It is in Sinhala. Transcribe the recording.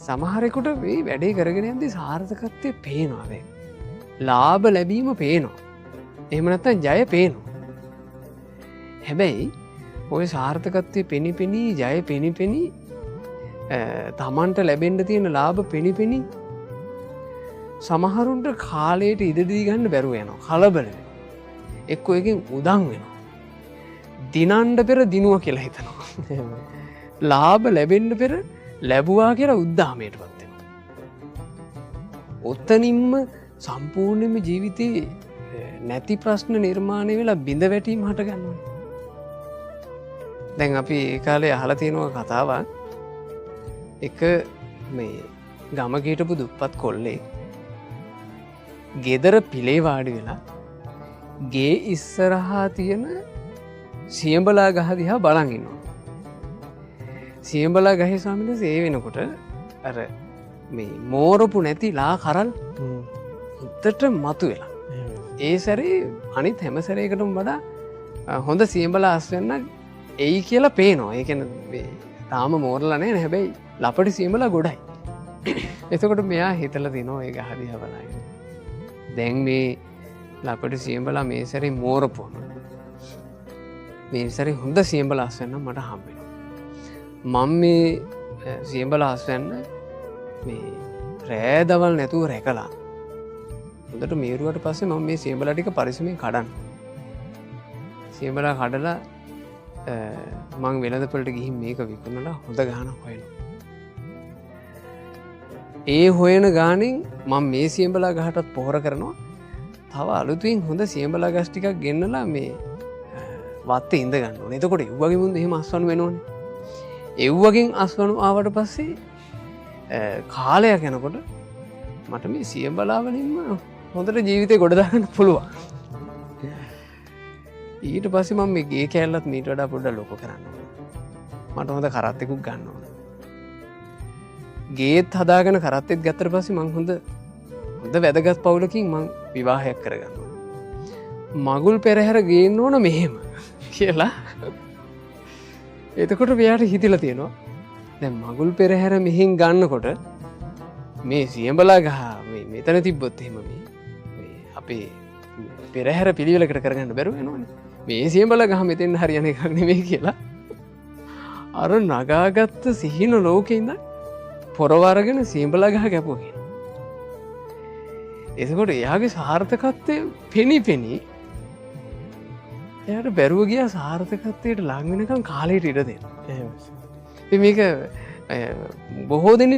සමහරෙකුට මේ වැඩේ කරගෙන යද්දී සාර්ථකත්වය පේනවා දැන්. ලාභ ලැබීම පේනවා. එහෙම නැත්නම් ජය පේනවා. හැබැයි ඔය සාර්ථකත්වයේ පෙනිපෙනී ජය පෙනිපෙනී තමන්ට ලැබෙන්න තියෙන ලාභ පෙනිපෙනී සමහරුන්ට කාලයට ඉඩ දී ගන්න බැරුව යනවා. කලබල වෙනවා. එක්කෝ එකෙන් උදන් වෙනවා. දිනන්න පෙර දිනුවා කියලා හිතනවා. ලාභ ලැබෙන්න පෙර ලැබුවා කියලා උද්දාමයටපත් වෙනවා. ඔතනින්ම සම්පූර්ණයෙන්ම ජීවිතේ නැති ප්‍රශ්න නිර්මාණය වෙලා බිඳ වැටීම හට ගන්නවා. දැන් අපි ඒ කාලේ අහලා තියෙනවා කතාවක්. එක මේ ගමක හිටපු දුප්පත් කොල්ලෙක් ගෙදර පිලේ වාඩි වෙලා ගේ ඉස්සරහා තියෙන සියඹලා ගහ දිහා බලන් ඉන්නවා. සියඹලා ගහේ ස්වාමීන් වහන්සේ ඒ වෙනකොට අර මේ මෝරපු නැති ලා කරල් උත්තට මතු වෙලා. ඒ සැරේ අනිත් හැම සැරේකටම වඩා හොඳ සියඹලා අස්වැන්න එයි කියලා පේනවා. ඒ කියන්නේ තාම මෝරලා නැහැ. හැබැයි ලපටි සියඹලා ගොඩයි. එතකොට මෙයා හිතලා තිනවා ඒ ගහ දිහා බලගෙන. දැන් මේ ලපටි සියඹලා මේ සැරේ මෝරපුවම මේ සැරේ හොඳ සියඹලා අස්වැන්න මට හම්බ වෙනවා. මම මේ සියඹලා අස්වැන්න මේ රෑ දවල් නැතුව රැකලා හොඳට මේරුවට පස්සේ මම මේ සියඹලා ටික පරිස්සමෙන් කඩන්න. සියඹලා කඩලා මං වෙළඳපොළට ගිහින් මේක විකුණලා හොඳ ගාණක් හොයනවා. ඒ හොයන ගාණෙන් මම මේ සියඹලා ගහටත් පොහොර කරනවා. තව අලුතින් හොඳ සියඹලා ගස් ටිකක් ගෙන්නලා මේ වත්තේ ඉඳ ගන්න ඕනේ. එතකොට ඒ වගේ මුන්ද එහෙම අස්වනු වෙනවනේ. ඒ වගේන් අස්වනු ආවට පස්සේ කාලයක් යනකොට මට මේ සියඹලා වලින්ම හොඳට ජීවිතේ ගොඩ දාගන්න පුළුවන්. ඊට පස්සේ මම මේ ගේ කෑල්ලත් මීට වඩා පොඩ්ඩක් ලොකු කරන්න ඕනේ. මට හොඳ කරත්තෙකුත් ගන්න ඕනේ. ගේත් හදාගෙන කරත්තෙත් ගත්තට පස්සේ මං හොඳ වැදගත් පවුලකින් මං විවාහයක් කරගන්න ඕනේ. මගුල් පෙරහැර ගේන්න ඕන මෙහෙම කියලා. එතකොට මෙයාට හිතිලා තියෙනවා දැන් මගුල් පෙරහැර මෙහෙන් ගන්නකොට මේ සියඹලා ගහ මෙතන තිබ්බොත් එහෙම මේ අපේ පෙරහැර පිළිවෙලකට කරගන්න බැරුව වෙනවනේ. මේ සියඹලා ගහ මෙතෙන් හරියන එකක් නෙමෙයි කියලා අර නගාගත්ත සිහින ලෝකේ ඉඳන් පොරවරගෙන සියඹලා ගහ කැපුවා කියනවා. එතකොට එයාගේ සාර්ථකත්වය පෙනී එයාට බැරුව ගියා සාර්ථකත්වයට ලං වෙනකන් කාලයට ඉඩ දෙන්න. ඉතින් මේක බොහෝ දෙනෙක්